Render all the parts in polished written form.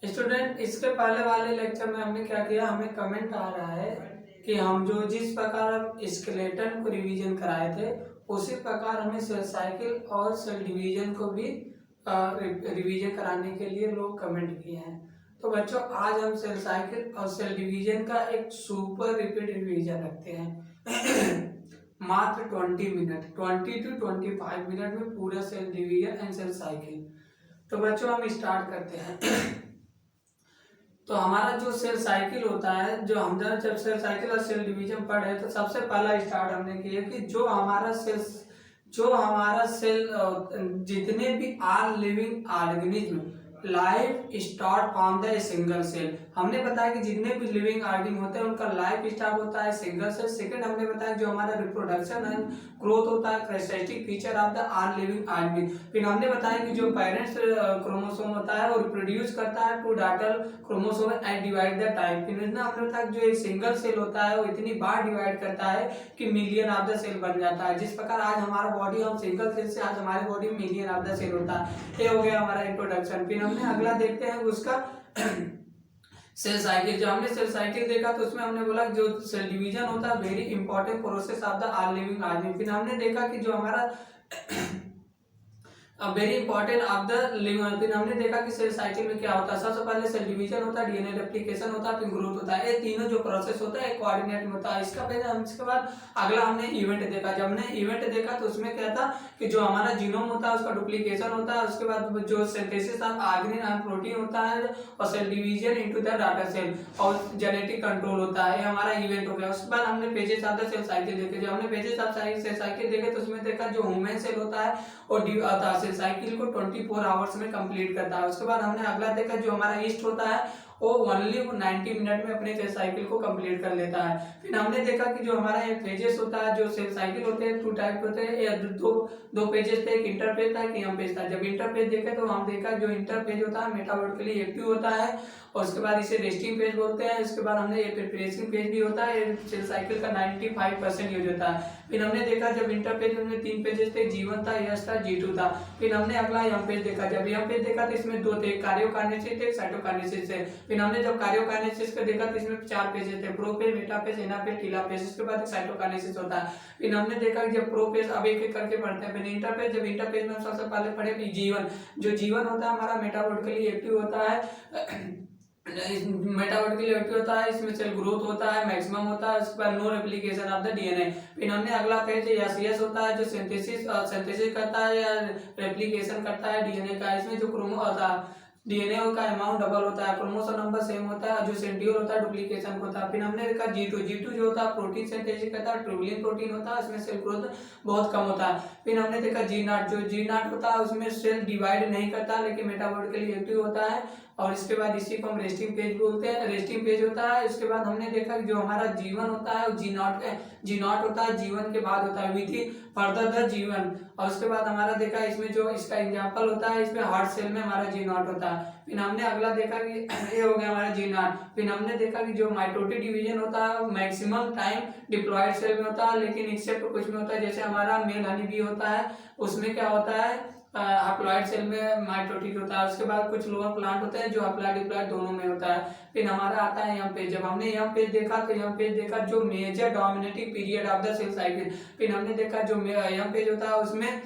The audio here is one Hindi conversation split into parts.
स्टूडेंट, इसके पहले वाले लेक्चर में हमने क्या किया, हमें कमेंट आ रहा है कि हम जो जिस प्रकार हम स्केलेटन को रिवीजन कराए थे उसी प्रकार हमें सेल साइकिल और सेल डिवीजन को भी रिवीजन कराने के लिए लोग कमेंट किए हैं। तो बच्चों, आज हम सेल साइकिल और सेल डिवीजन का एक सुपर रिपीट रिवीजन रखते हैं मात्र 20 मिनट, 20 to 25 मिनट में पूरा cell division and cell cycle. तो बच्चों, हम स्टार्ट करते हैं। तो हमारा जो सेल साइकिल होता है, जो हम जब सेल साइकिल और सेल डिवीजन पढ़े तो सबसे पहला स्टार्ट हमने किया कि जो हमारा सेल जितने भी all living organism life start from the single cell. हमने बताया कि जितने भी लिविंग ऑर्गेनिज्म होते हैं उनका लाइफ स्टार्ट होता है सिंगल सेल। सेकंड हमने बताया जो हमारा रिप्रोडक्शन एंड ग्रोथ होता है characteristic feature of the all living organism. फिर हमने बताया कि जो पेरेंट्स क्रोमोसोम होता है वो रिप्रोड्यूस करता है two daughter chromosome and divide the time. फिर हमने बताया जो एक सिंगल सेल होता है वो इतनी बार डिवाइड करता है कि मिलियन ऑफ द सेल बन जाता है। जिस प्रकार आज हमारा बॉडी, हम सिंगल सेल से आज हमारे बॉडी में मिलियन ऑफ द सेल होता है। ये हो गया हमारा इंट्रोडक्शन। फिर हमने अगला देखते हैं उसका सेल साइकिल। जब हमने सेल साइकिल देखा तो उसमें हमने बोला जो सेल डिवीजन होता है very important process of the all living organism. फिर हमने देखा कि जो हमारा very important of the living. फिर हमने देखा कि सेल साइकिल में क्या होता है। सबसे पहले सेल डिवीजन होता है, डीएनए रेप्लिकेशन होता है, फिर ग्रोथ होता है। ये तीनों जो प्रोसेस होता है कोऑर्डिनेट में होता है। इसके बाद अगला हमने इवेंट देखा। जब हमने इवेंट देखा तो उसमें क्या था कि जो हमारा जीनोम होता है उसका डुप्लीकेशन होता है। उसके बाद जो synthesis of arginine and protein होता है और cell division into the daughter cell और जेनेटिक कंट्रोल होता है। ये हमारा इवेंट हो गया। उसके बाद हमने pages of the cell cycle देखे। जब हमने पेजेस ऑफ सेल साइकिल देखे तो उसमें देखा जो ह्यूमन सेल होता है और सेल साइकिल को 24 आवर्स में कंप्लीट करता है। उसके बाद हमने अगला देखा जो हमारा ईस्ट होता है वो ओनली 90 मिनट में अपने सेल साइकिल को कंप्लीट कर लेता है। फिर हमने देखा कि जो हमारा एक पेजेस होता है, जो सेल साइकिल होते हैं 2 टाइप होते हैं, या दो पेजेस थे, एक इंटर पेज था एक एम पेज था। जब इंटर पेज देखे तो हम देखा जो इंटर पेज होता है मेटाबॉलिकली एक्टिव होता है और उसके बाद इसे रेस्टिंग पेज बोलते हैं। इसके बाद हमने ये प्रिपरेशन पेज भी होता है, सेल साइकिल का 95% यूज होता है। फिर हमने देखा जब इंटर पेज में 3 पेजेस थे, G1 था, S था, G2 था। फिर हमने अगला एम पेज देखा। जब एम पेज देखा तो इसमें 2 थे, कार्योकाइनेसिस थे, साइटोकाइनेसिस थे। फिर हमने जब कार्योकाइनेसिस को देखा तो इसमें 4 पेजेस थे, प्रोपेज, मेटापेज, एनापेज, टीलापेज। इसके बाद साइटोकाइनेसिस होता है। फिर हमने देखा कि जब प्रोपेज, अब एक एक करके पढ़ते हैं। फिर इंटरपेज, जब इंटरपेज में सबसे पहले पढ़े G1। जो G1 होता है हमारा मेटाबॉलिकली एक्टिव होता है, मेटाबॉलिकली एक्टिव होता है, इसमें सेल ग्रोथ होता है, मैक्सिमम होता है। उसके बाद no replication of the DNA. फिर हमने अगला पेज यस होता है जो सिंथेसिस करता है या रेप्लिकेशन करता है डीएनए का। इसमें जो क्रोमो होता है डीएनए का अमाउंट डबल होता है, क्रोमोसोम नंबर सेम होता है, जो सेंट्रियोल होता है डुप्लीकेशन होता है। फिर हमने देखा G2 जो होता है प्रोटीन सिंथेसिस करता है, ट्यूबुलिन प्रोटीन होता है, इसमें सेल ग्रोथ बहुत कम होता है। फिर हमने देखा G0 जो G0 होता है उसमें सेल डिवाइड नहीं करता लेकिन मेटाबॉलिकली एक्टिव होता है और इसके बाद इसी को हम रेस्टिंग पेज बोलते हैं, रेस्टिंग पेज होता है। इसके बाद हमने देखा कि जो हमारा G1 होता है वो G0 होता है, G1 के बाद होता है विथ फर्दर द G1। और उसके बाद हमारा देखा इसमें जो इसका एग्जांपल होता है, इसमें हार्ट सेल में हमारा G0 होता है। फिर हमने अगला देखा कि ये हो गया हमारा G0। फिर हमने देखा कि जो माइटोटिक डिवीजन होता है मैक्सिमम टाइम डिप्लॉयड सेल में होता है, लेकिन एक्सेप्ट कुछ में होता है, जैसे हमारा मेल हनी बी होता है उसमें क्या होता है हैप्लॉइड सेल में माइटोटिक होता है। उसके बाद कुछ लोअर प्लांट होते हैं जो हैप्लॉइड डिप्लॉयड दोनों में होता है। फिर हमारा आता है यम पेज। जब हमने यम पेज देखा तो यम पेज देखा जो major dominating period of the cell cycle. फिर हमने देखा जो यम पेज होता है उसमें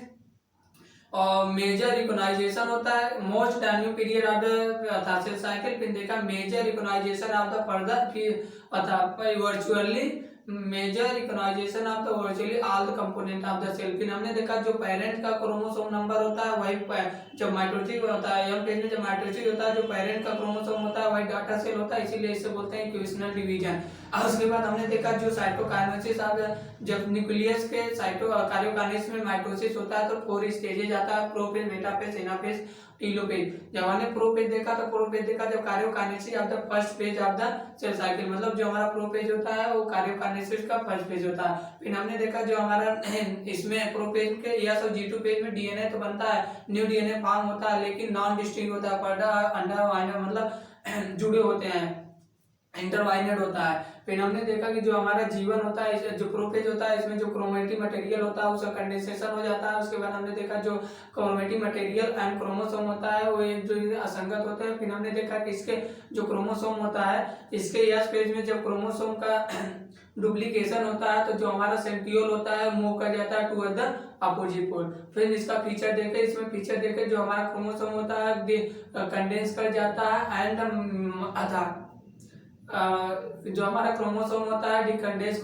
मेजर रिकॉग्नाइजेशन होता है, most dynamic period of the cell cycle. फिर देखा major recognization of the further, फिर virtually major recognization of the virtually all the component of the cell. फिर हमने देखा जो पेरेंट का क्रोमोसोम नंबर होता है वही जब माइटोटिक होता है, यम पेज में जब माइटोटिक होता है जो पेरेंट का क्रोमोसोम होता है वही डाटा सेल होता है, इसीलिए इसे बोलते हैं इक्वेशनल डिवीजन। और उसके बाद हमने देखा जो साइटोकाइनेसिस ऑफ जब न्यूक्लियस के कार्योकाइनेसिस में माइटोसिस होता है तो 4 स्टेजेस आता है, प्रोपेज, मेटापेज, एनापेज, टीलोपेज। जब हमने प्रोपेज देखा तो प्रोपेज देखा जब karyokinesis of the first page of the cell cycle, मतलब जो हमारा प्रोपेज होता है वो कार्योकाइनेसिस का फर्स्ट पेज होता है। फिर हमने देखा जो हमारा इसमें प्रोपेज के यस और G2 पेज में डीएनए तो बनता है, न्यू डीएनए फॉर्म होता है लेकिन नॉन डिस्टिंक्ट होता है, पर्दा अंडा वाइनर मतलब जुड़े होते हैं, इंटरवाइनेड होता है। फिर हमने देखा कि जो हमारा जीवन होता है, जो प्रोफेज होता है, इसमें जो क्रोमेटिक मटेरियल होता है उसका कंडेंसेशन हो जाता है। उसके बाद हमने देखा जो क्रोमेटिक मटेरियल एंड क्रोमोसोम होता है वो एक जो असंगत होते हैं। फिर हमने देखा कि इसके जो क्रोमोसोम होता है, इसके यस पेज में जब क्रोमोसोम का डुप्लीकेशन होता है तो जो हमारा सेंट्रियोल होता है मूव कर जाता है टू द अपोजिट पोल। फिर इसका फीचर देखे, इसमें फीचर देखे जो हमारा क्रोमोसोम होता है कंडेंस कर जाता है एंड जो हमारा क्रोमोसोम होता है डिकंडेंस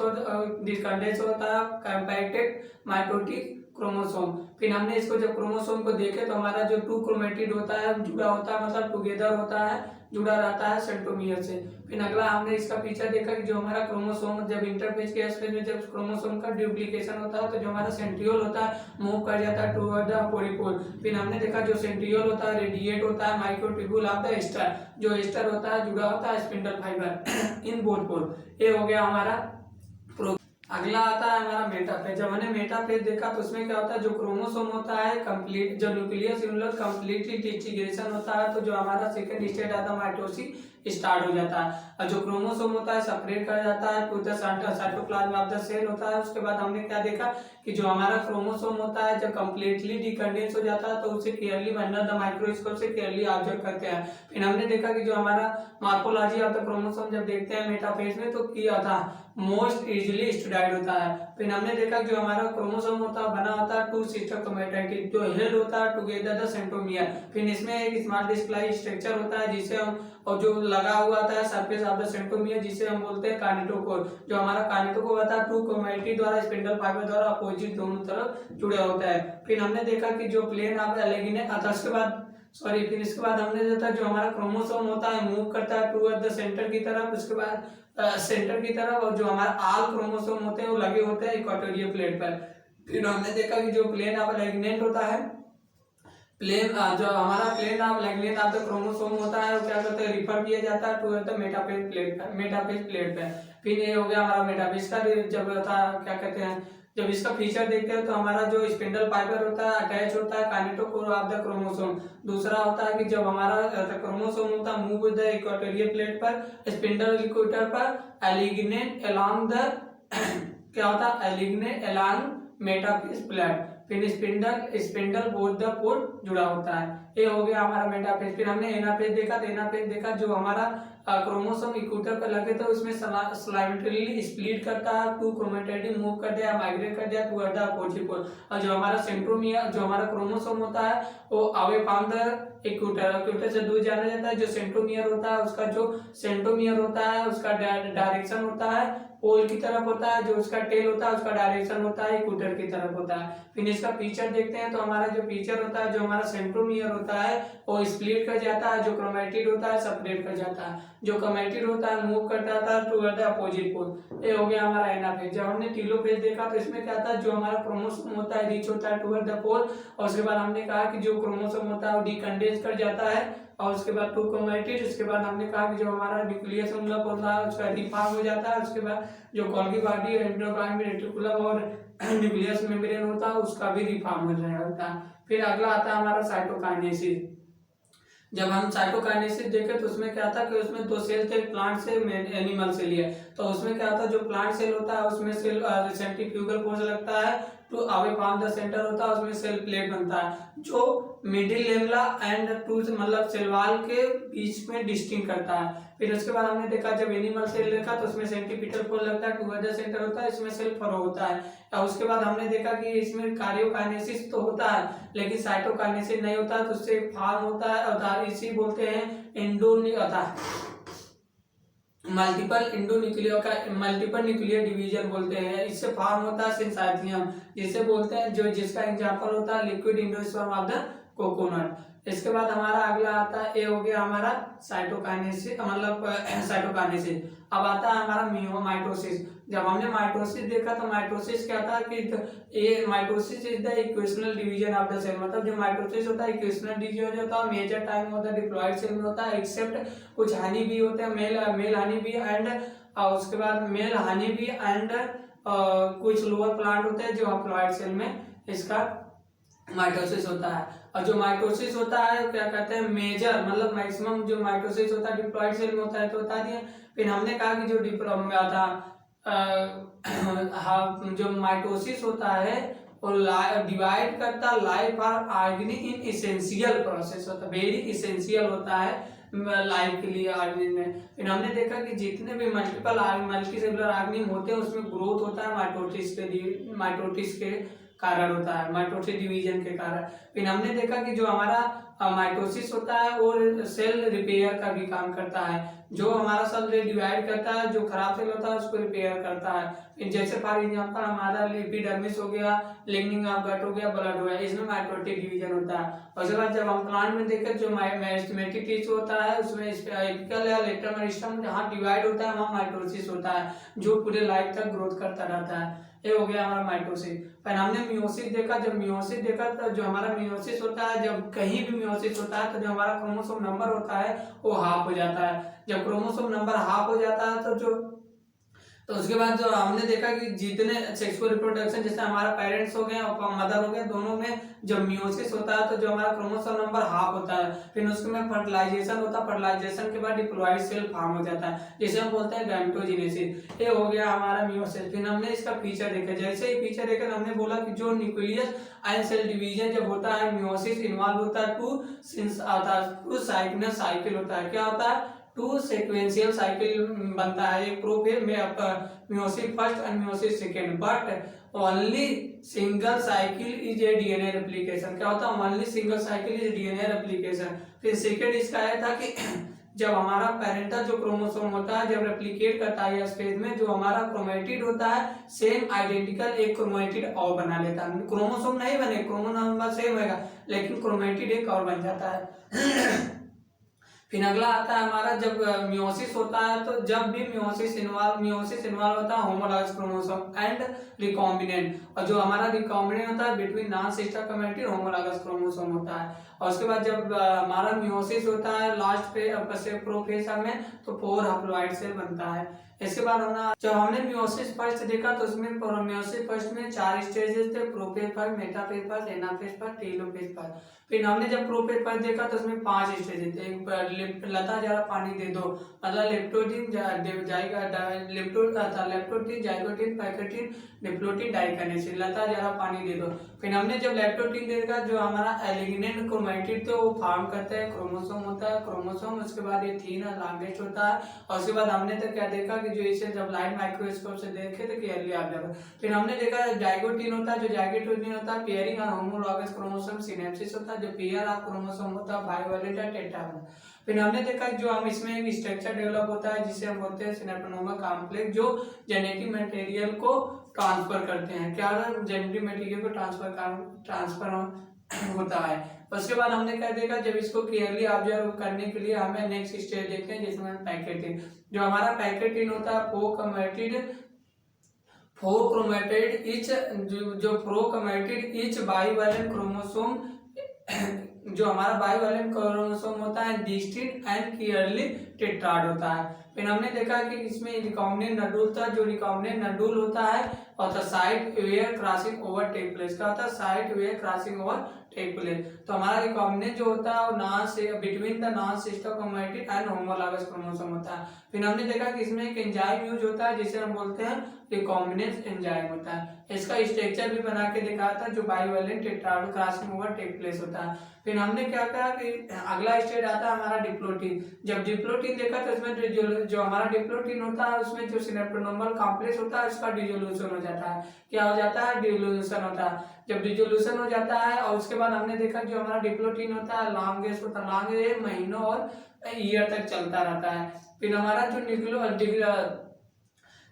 होता है कंपैक्टेड माइटोटिक क्रोमोसोम। फिर हमने इसको जब क्रोमोसोम को देखे तो हमारा जो टू क्रोमेटिड होता है जुड़ा होता है, मतलब टुगेदर होता है, जुड़ा रहता है सेंट्रोमियर से। फिर अगला हमने इसका फीचर देखा कि जो हमारा क्रोमोसोम जब इंटरफेज के एस फेज में जब क्रोमोसोम का डुप्लीकेशन होता है तो जो हमारा सेंट्रियोल होता है मूव कर जाता है टुवर्ड द पोलिपोल। फिर हमने देखा जो सेंट्रियोल होता है रेडिएट होता है माइक्रोट्यूब्यूल ऑफ द एस्टर, जो एस्टर होता है जुड़ा होता है स्पिंडल फाइबर इन बोथ पोल। ये हो गया हमारा। अगला आता है हमारा मेटाफेज। जब हमने मेटाफेज देखा तो उसमें क्या होता है, जो क्रोमोसोम होता है कंप्लीट, जो न्यूक्लियस यूनिट कंप्लीटली डिsintegration होता है तो जो हमारा सेकंड स्टेज आता है माइटोसिस स्टार्ट हो जाता है। और जो क्रोमोसोम होता है सेपरेट कर जाता है to the cytoplasm of the cell होता है। उसके बाद हमने क्या देखा कि जो हमारा क्रोमोसोम होता है जब कंप्लीटली डिकंडेंस हो जाता है तो उसे क्लियरली अंडर द माइक्रोस्कोप से क्लियरली ऑब्जर्व करते हैं। फिर हमने देखा कि जो हमारा मॉर्फोलॉजी ऑफ द क्रोमोसोम जब देखते हैं मेटाफेज में तो क्या था, मोस्ट इजीली स्टूडाइड होता है। फिर हमने देखा जो हमारा क्रोमोसोम होता है बना होता है टू सिस्टर क्रोमैटिड जो हेल्ड होता है टुगेदर द सेंट्रोमियर। फिर इसमें एक स्मॉल डिस्प्लाई स्ट्रक्चर होता है जिसे हम, और जो लगा हुआ था सरफेस ऑफ द सेंट्रोमियर जिसे हम बोलते हैं काइनेटोकोर। जो हमारा काइनेटोकोर होता है टू क्रोमैटिड द्वारा स्पिंडल फाइबर द्वारा अपोजिट दोनों तरफ जुड़ा होता है। फिर हमने देखा कि जो प्लेन ऑफ एलेगिनेट आता है, उसके बाद फिर इसके बाद हमने देखा जो हमारा क्रोमोसोम होता है मूव करता है टुवर्ड द सेंटर की तरफ, उसके बाद सेंटर की तरफ, और जो हमारा आल क्रोमोसोम होते हैं वो लगे होते हैं इक्वेटोरियल प्लेट पर। फिर हमने देखा कि जो प्लेन ऑफ एलेगिनेट होता है, प्लेन जो हमारा प्लेन ऑफ लेग्नेट ऑफ द क्रोमोसोम होता है वो क्या करते हैं, रिफर किया जाता है टू द मेटाफेज प्लेट पे। फिर ये हो गया हमारा मेटाफेज का जब होता है क्या कहते हैं, जब इसका फीचर देखते हैं तो हमारा जो स्पिंडल फाइबर होता है अटैच होता है काइनेटोकोर ऑफ द क्रोमोसोम। दूसरा होता है कि जब हमारा क्रोमोसोम होता है move with the equatorial plate पर स्पिंडल इक्वेटर पर एलिग्नेट अलोंग द क्या होता है, एलिग्नेट अलोंग मेटाफेज प्लेट। फिर स्पिंडल बोथ द पोल जुड़ा होता है। ये हो गया हमारा मेटाफेज। फिर हमने एनाफेज देखा तो एनाफेज देखा जो हमारा क्रोमोसोम इक्वेटर पर लगे तो उसमें स्लाइमेट्रिकली स्प्लिट करता है, टू क्रोमेटिड मूव कर दिया, माइग्रेट कर दिया टुवर्ड द अपोजिट पोल। और जो हमारा सेंट्रोमियर, जो हमारा क्रोमोसोम होता है वो अवे फ्रॉम द इक्वेटर से दूर जाना जाता है। जो सेंट्रोमियर होता है उसका जो सेंट्रोमियर होता है उसका डायरेक्शन होता है पोल की तरफ होता है, जो उसका टेल होता है उसका डायरेक्शन होता है इक्वेटर की तरफ होता है। फिर इसका फीचर देखते हैं तो हमारा जो फीचर होता है, जो हमारा सेंट्रोमियर होता है वो स्प्लिट कर जाता है, जो क्रोमेटिड होता है सेपरेट कर जाता है, जो क्रोमेटिड होता है मूव कर जाता है टुवर्ड द अपोजिट पोल। ये हो गया हमारा एनाफेज। जब हमने टीलोफेज देखा तो इसमें क्या था, जो हमारा क्रोमोसोम होता है रीच होता है टुवर्ड द पोल, और उसके बाद हमने कहा कि जो क्रोमोसोम होता है वो डिकंडेंस कर जाता है, और उसके बाद टू क्रोमेटिड, उसके बाद हमने कहा कि जो हमारा न्यूक्लियस एनवलप होता है उसका रिफॉर्म हो जाता है। उसके बाद जो गोल्गी बॉडी एंडोप्लाज्मिक रेटिकुलम और न्यूक्लियस मेम्ब्रेन होता है उसका भी रिफॉर्म हो जाता है। फिर अगला आता है हमारा साइटोकाइनेसिस। जब हम साइटोकाइनेसिस देखे तो उसमें क्या था कि उसमें दो सेल थे, प्लांट सेल एनिमल सेल है। तो उसमें क्या था, जो प्लांट सेल होता है उसमें सेल सेंट्रीफ्यूगल फोर्स लगता है to away from the centre होता है, उसमें सेल प्लेट बनता है जो मिडिल लेमला एंड टू मतलब सेल वॉल के बीच में डिस्टिंक्ट करता है। फिर उसके बाद हमने देखा जब एनिमल सेल देखा तो उसमें सेंट्रीपिटल फोर्स लगता है टू द सेंटर होता है, इसमें सेल फरो होता है। और उसके बाद हमने देखा कि इसमें कार्योकाइनेसिस तो होता है लेकिन साइटोकाइनेसिस नहीं होता, तो उससे फार्म होता है और इसी बोलते हैं मल्टीपल न्यूक्लियर डिवीजन बोलते हैं। इससे फॉर्म होता है सिंसाइथियम जिसे बोलते हैं, जो जिसका एग्जांपल होता है liquid endosperm of the coconut. इसके बाद हमारा अगला आता है, ये हो गया हमारा साइटोकाइनेसिस, मतलब साइटोकाइनेसिस। अब आता है हमारा माइटोसिस। जब हमने माइटोसिस देखा तो माइटोसिस क्या था कि ये mitosis is the equational division of the cell, मतलब जो माइटोसिस होता है इक्वेशनल डिवीजन होता है, मेजर टाइम होता है डिप्लॉयड सेल में होता है, एक्सेप्ट कुछ हानि भी होते हैं, मेल हानि भी एंड उसके बाद मेल हानि भी एंड कुछ लोअर प्लांट होते हैं जो हप्लॉयड सेल में इसका माइटोसिस होता है। और जो माइटोसिस होता है क्या कहते हैं, मेजर मतलब मैक्सिमम जो माइटोसिस होता है डिप्लॉइड सेल में होता है, तो बता दिया। फिर हमने कहा कि जो हाँ, जो माइटोसिस होता है वो डिवाइड करता लाइफ और ऑर्गेनिक इन इसेंशियल प्रोसेस होता है, वेरी इसेंशियल होता है लाइफ के लिए ऑर्गेनिज्म में। फिर हमने देखा कि जितने भी मल्टीपल मल्टी सेलुलर ऑर्गेनिज्म होते हैं उसमें ग्रोथ होता है माइटोसिस के कारण होता है, माइटोसिस डिवीजन के कारण। फिर हमने देखा कि जो हमारा माइटोसिस होता है वो सेल रिपेयर का भी काम करता है, जो हमारा सेल डिवाइड करता है, जो खराब सेल होता है उसको रिपेयर करता है। जैसे फॉर एग्जांपल हमारा एपिडर्मिस हो गया, लिनिंग ऑफ गट हो गया, ब्लड हो गया, इसमें माइटोटिक डिवीजन होता है। और उसके बाद जब हम प्लांट में देखें जो मेरिस्टेमेटिक टिश्यू होता है उसमें एपिकल या लेटरल मेरिस्टेम जहाँ डिवाइड होता है वहाँ माइटोसिस होता है, जो पूरे लाइफ तक ग्रोथ करता रहता है। ये हो गया हमारा माइटोसिस। फिर हमने मियोसिस देखा, जब मियोसिस देखा तो जो हमारा मियोसिस होता है, जब कहीं भी मियोसिस होता है तो जो हमारा क्रोमोसोम नंबर होता है वो हाफ हो जाता है। जब क्रोमोसोम नंबर हाफ हो जाता है तो उसके बाद जो हमने देखा कि जितने सेक्सुअल रिप्रोडक्शन जैसे हमारा पेरेंट्स हो गए और मदर हो गए, दोनों में जब मियोसिस होता है तो जो हमारा क्रोमोसोम नंबर हाफ होता है, फिर उसमें फर्टिलाइजेशन होता है, फर्टिलाइजेशन के बाद डिप्लॉइड सेल फॉर्म हो जाता है जिसे हम बोलते हैं गैमेटोजेनेसिस। ये हो गया हमारा मियोसिस। फिर हमने इसका फीचर देखा, जैसे ही फीचर देखा हमने बोला कि जो न्यूक्लियस एंड सेल डिवीजन जब होता है मियोसिस इन्वॉल्व होता है, टू साइकिल होता है। क्या होता है, टू सीक्वेंशियल साइकिल बनता है, एक प्रोफेज में आपका meiosis first and meiosis second, but only single cycle is a DNA replication. क्या होता है, only single cycle is DNA replication. फिर सेकेंड इसका है था कि जब हमारा पेरेंटल जो क्रोमोसोम होता है जब रेप्लिकेट करता है इस फेज में, जो हमारा क्रोमेटिड होता है सेम आइडेंटिकल एक क्रोमेटिड और बना लेता है। क्रोमोसोम नहीं बने, क्रोमोसोम नंबर सेम होगा लेकिन क्रोमेटिड एक और बन जाता है। फिर अगला आता है हमारा जब मियोसिस होता है, तो जब भी मियोसिस इन्वॉल्व होता है होमोलॉगस क्रोमोसोम एंड रिकॉम्बिनेंट, और जो हमारा रिकॉम्बिनेंट होता है between non sister committed homologous chromosome होता है। और उसके बाद जब हमारा मियोसिस होता है लास्ट पे प्रोफेज में, तो 4 हैप्लॉइड सेल बनता है। इसके बाद जब हमने मियोसिस फर्स्ट देखा तो उसमें मियोसिस फर्स्ट में 4 स्टेजेस थे, prophase first, metaphase first, anaphase first, telophase first. फिर हमने जब प्रोफेज फर्स्ट देखा तो उसमें 5 स्टेजेस थे, लता जरा पानी दे दो, मतलब लेप्टोजीन जाइगोटीन पैकेटीन डिप्लोटीन डाइकाइनेसिस, लता जरा पानी दे दो। फिर हमने जब लेप्टोटीन देखा जो हमारा एलिग्नेंट क्रोमेटिड तो वो फॉर्म करता है, क्रोमोसोम होता है, क्रोमोसोम उसके बाद ये थीन और लॉन्गेस्ट होता है। और उसके बाद हमने तो क्या देखा कि जो इसे जब लाइट माइक्रोस्कोप से देखे तो क्लियरली ऑब्जर्व। फिर हमने देखा जाइगोटीन होता है, जो जाइगोटीन होता है पेयरिंग और होमोलॉगस क्रोमोसोम सिनेप्सिस होता है, जो पेयर ऑफ क्रोमोसोम होता है बाइवैलेंट और टेट्रावैलेंट। फिर हमने देखा जो हम इसमें एक स्ट्रक्चर डेवलप होता है जिसे हम बोलते हैं सिनेप्टोनोमल कॉम्प्लेक्स, जो जेनेटिक मटेरियल को ट्रांसफर करते हैं। क्या जेनेटिक मटेरियल को ट्रांसफर होता है। उसके बाद हमने क्या देखा, जब इसको क्लियरली ऑब्जर्व करने के लिए हमें नेक्स्ट स्टेज देखते हैं जिसमें पैकेटिन, जो हमारा पैकेटिन होता है फोक्रोमेटेड इच बाइवैलेंट क्रोमोसोम, जो हमारा बाइवैलेंट क्रोमोसोम होता है डिस्टिंक्ट एंड क्लियरली टेट्राड होता है। फिर हमने देखा कि इसमें रिकॉम्बिनेंट नडूल था, जो रिकॉम्बिनेंट नडूल होता है और the site where crossing over take place. क्या होता है, site where crossing over take place. तो हमारा रिकॉम्बिनेंट जो होता है वो between the non sister chromatid and homologous chromosome होता है। फिर हमने देखा कि इसमें एक एंजाइम यूज होता है जिसे हम बोलते हैं रिकॉम्बिनेंस एंजाइम होता है। इसका स्ट्रक्चर भी बना के दिखाया था, जो bivalent tetrad crossing over take place होता है। फिर हमने क्या कहा कि अगला स्टेज आता है हमारा डिप्लोटीन। जब डिप्लोटीन देखा तो इसमें जो हमारा डिप्लोटीन होता है उसमें जो सिनेप्टोनोमल कॉम्प्लेक्स होता है उसका डिसोल्यूशन हो जाता है। क्या हो जाता है, डिसोल्यूशन होता है। जब डिसोल्यूशन हो जाता है और उसके बाद हमने देखा जो हमारा डिप्लोटीन होता है लॉन्गेस्ट होता है, लॉन्ग महीनों और ईयर तक चलता रहता है। फिर हमारा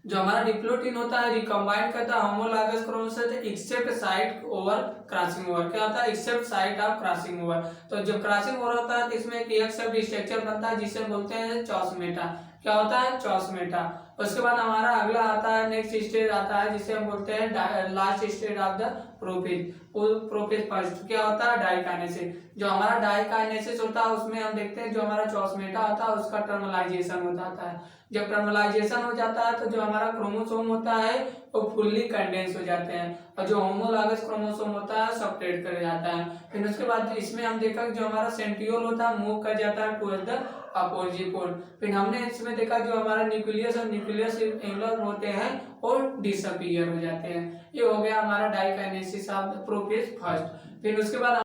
जो हमारा डिप्लोटीन होता है रिकम्बाइंड करता है homologous chromosome except site over crossing over. क्या होता है, except site of crossing over. तो जब क्रॉसिंग ओवर होता है तो इसमें एक सब स्ट्रक्चर बनता है जिसे बोलते हैं चॉस्मेटा। क्या होता है, चॉस्मेटा। उसके बाद हमारा अगला आता है नेक्स्ट स्टेज आता है जिसे हम बोलते हैं last stage of the prophase first. क्या होता है, डाइकाइनेसिस। जो हमारा डाइकाइनेसिस होता है उसमें हम देखते हैं जो हमारा चॉस्मेटा होता है उसका टर्मिनलाइजेशन हो जाता है। जब टर्मिनलाइजेशन हो जाता है तो जो हमारा क्रोमोसोम होता है वो फुल्ली कंडेंस हो जाते हैं और जो होमोलॉगस क्रोमोसोम होता है सेपरेट कर जाता है। फिर उसके बाद इसमें हम देखा कि जो हमारा सेंट्रियोल होता है मूव कर जाता है टुवर्ड्स द अपोजिट पोल। फिर हमने इसमें देखा जो हमारा न्यूक्लियस और न्यूक्लियस एंगुलर होते हैं और डिसअपीयर हो जाते हैं। ये हो गया हमारा diakinesis of the prophase first. फिर उसके बाद